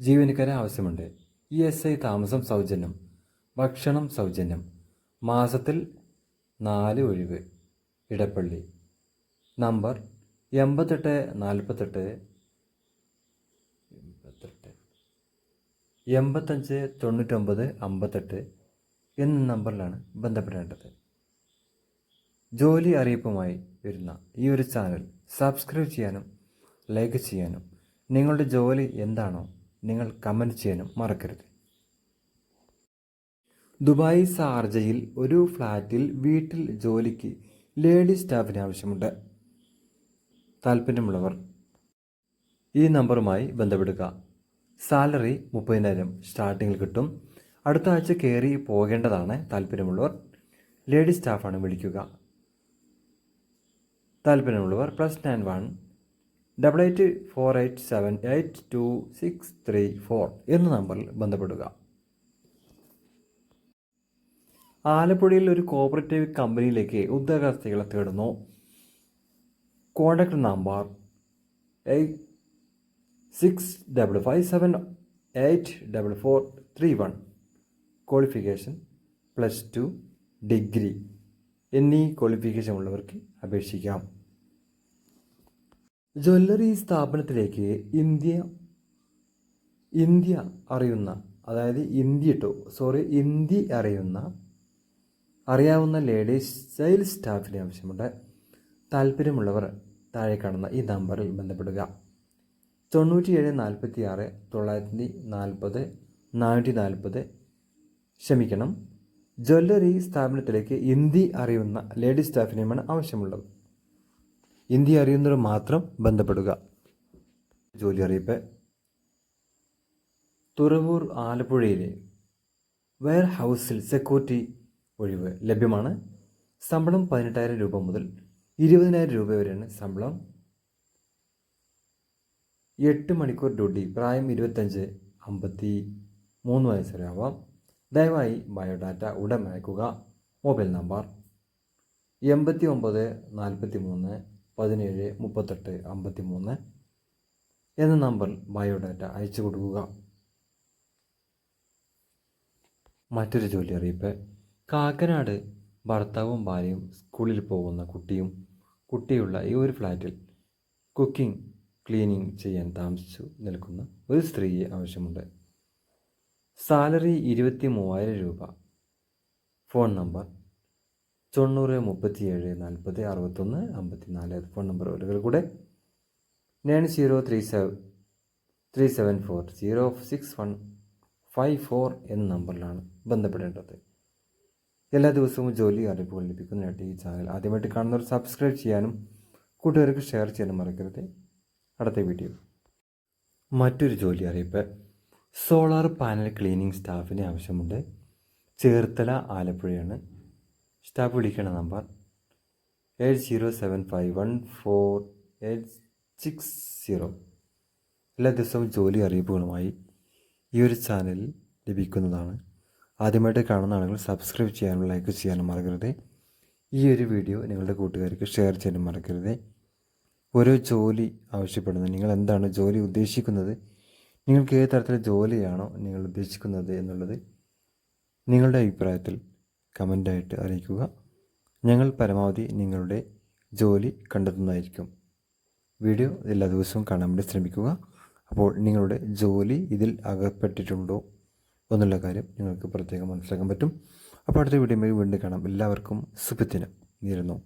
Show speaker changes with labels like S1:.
S1: ജീവനക്കാരെ ആവശ്യമുണ്ട്. ESI താമസം സൗജന്യം, ഭക്ഷണം സൗജന്യം, മാസത്തിൽ 4 ഒഴിവ്. ഇടപ്പള്ളി. നമ്പർ 88 48 85 99 58 എന്ന നമ്പറിലാണ് ബന്ധപ്പെടേണ്ടത്. ജോലി അറിയിപ്പുമായി വരുന്ന ഈ ഒരു ചാനൽ സബ്സ്ക്രൈബ് ചെയ്യാനും ലൈക്ക് ചെയ്യാനും നിങ്ങളുടെ ജോലി എന്താണോ നിങ്ങൾ കമൻറ്റ് ചെയ്യാനും മറക്കരുത്. ദുബായ് ഷാർജയിൽ ഒരു ഫ്ലാറ്റിൽ വീട്ടിൽ ജോലിക്ക് ലേഡി സ്റ്റാഫിന് ആവശ്യമുണ്ട്. താല്പര്യമുള്ളവർ ഈ നമ്പറുമായി ബന്ധപ്പെടുക. സാലറി 30,000 സ്റ്റാർട്ടിങ്ങിൽ കിട്ടും. അടുത്ത ആഴ്ച കയറി പോകേണ്ടതാണ്. താല്പര്യമുള്ളവർ ലേഡി സ്റ്റാഫാണ് വിളിക്കുക. താല്പര്യമുള്ളവർ +91 88 4878 2634 എന്ന നമ്പറിൽ ബന്ധപ്പെടുക. ആലപ്പുഴയിൽ ഒരു കോഓപ്പറേറ്റീവ് കമ്പനിയിലേക്ക് ഉദ്യോഗാർത്ഥികളെ തേടുന്നു. Contact number 8655784431. ക്വാളിഫിക്കേഷൻ +2 ഡിഗ്രി എന്നീ ക്വാളിഫിക്കേഷൻ ഉള്ളവർക്ക് അപേക്ഷിക്കാം. ജ്വല്ലറി സ്ഥാപനത്തിലേക്ക് ഹിന്ദി അറിയാവുന്ന ലേഡീസ് സെയിൽസ് സ്റ്റാഫിന് ആവശ്യമുണ്ട്. താല്പര്യമുള്ളവർ താഴെ കാണുന്ന ഈ നമ്പറിൽ ബന്ധപ്പെടുക. 97 46 940 440. ക്ഷമിക്കണം, ജ്വല്ലറി സ്ഥാപനത്തിലേക്ക് ഹിന്ദി അറിയുന്ന ലേഡീസ് സ്റ്റാഫിനെയുമാണ് ആവശ്യമുള്ളത്. ഹിന്ദി അറിയുന്നവർ മാത്രം ബന്ധപ്പെടുക. ജോലി അറിയിപ്പ്. തുറവൂർ ആലപ്പുഴയിലെ വെയർ ഹൗസിൽ സെക്യൂരിറ്റി ഒഴിവ് ലഭ്യമാണ്. ശമ്പളം 18,000 രൂപ മുതൽ 20,000 രൂപ വരെയാണ് ശമ്പളം. 8 മണിക്കൂർ ഡ്യൂട്ടി. പ്രായം 25-53 വയസ്സ് വരെ ആവാം. ദയവായി ബയോഡാറ്റ ഉടൻ അയക്കുക. മൊബൈൽ നമ്പർ 89 43 17 38 53 എന്ന നമ്പറിൽ ബയോഡാറ്റ അയച്ചു കൊടുക്കുക. മറ്റൊരു ജോലി അറിയിപ്പ്. കാക്കനാട് ഭർത്താവും ഭാര്യയും സ്കൂളിൽ പോകുന്ന കുട്ടിയുള്ള ഈ ഒരു ഫ്ലാറ്റിൽ കുക്കിംഗ് ക്ലീനിങ് ചെയ്യാൻ താമസിച്ചു നിൽക്കുന്ന ഒരു സ്ത്രീയെ ആവശ്യമുണ്ട്. സാലറി 23,000 രൂപ. Phone number 90 37 40 61 54. ഫോൺ നമ്പറുകൾ കൂടെ 9037406154 എന്ന നമ്പറിലാണ് ബന്ധപ്പെടേണ്ടത്. എല്ലാ ദിവസവും ജോലി അറിയിപ്പുകൾ ലഭിക്കുന്നതിനായിട്ട് ഈ ചാനൽ ആദ്യമായിട്ട് കാണുന്നവർ സബ്സ്ക്രൈബ് ചെയ്യാനും കൂട്ടുകാർക്ക് ഷെയർ ചെയ്യാനും മറക്കരുത്. അടുത്ത വീഡിയോ. മറ്റൊരു ജോലി അറിയിപ്പ്. സോളാർ പാനൽ ക്ലീനിങ് സ്റ്റാഫിന് ആവശ്യമുണ്ട്. ചേർത്തല ആലപ്പുഴയാണ്. സ്റ്റാഫ് വിളിക്കേണ്ട നമ്പർ 8075148860. എല്ലാ ദിവസവും ജോലി അറിയിപ്പുകളുമായി ഈ ഒരു ചാനലിൽ ലഭിക്കുന്നതാണ്. ആദ്യമായിട്ട് കാണുന്ന ആളുകൾ സബ്സ്ക്രൈബ് ചെയ്യാനും ലൈക്ക് ചെയ്യാനും മറക്കരുത്. ഈ ഒരു വീഡിയോ നിങ്ങളുടെ കൂട്ടുകാർക്ക് ഷെയർ ചെയ്യാനും മറക്കരുത്. ഓരോ ജോലി ആവശ്യപ്പെടുന്നത്, നിങ്ങൾ എന്താണ് ജോലി ഉദ്ദേശിക്കുന്നത്, നിങ്ങൾക്ക് ഏത് തരത്തിലുള്ള ജോലിയാണോ നിങ്ങൾ ഉദ്ദേശിക്കുന്നത് എന്നുള്ളത് നിങ്ങളുടെ അഭിപ്രായത്തിൽ കമൻ്റായിട്ട് അറിയിക്കുക. ഞങ്ങൾ പരമാവധി നിങ്ങളുടെ ജോലി കണ്ടെത്തുന്നതായിരിക്കും. വീഡിയോ എല്ലാ ദിവസവും കാണാൻ വേണ്ടി ശ്രമിക്കുക. അപ്പോൾ നിങ്ങളുടെ ജോലി ഇതിൽ അകപ്പെട്ടിട്ടുണ്ടോ എന്നുള്ള കാര്യം നിങ്ങൾക്ക് പ്രത്യേകം മനസ്സിലാക്കാൻ പറ്റും. അപ്പോൾ അടുത്ത വീഡിയോയിൽ വീണ്ടും കാണാം. എല്ലാവർക്കും ശുഭദിനം നേരുന്നു.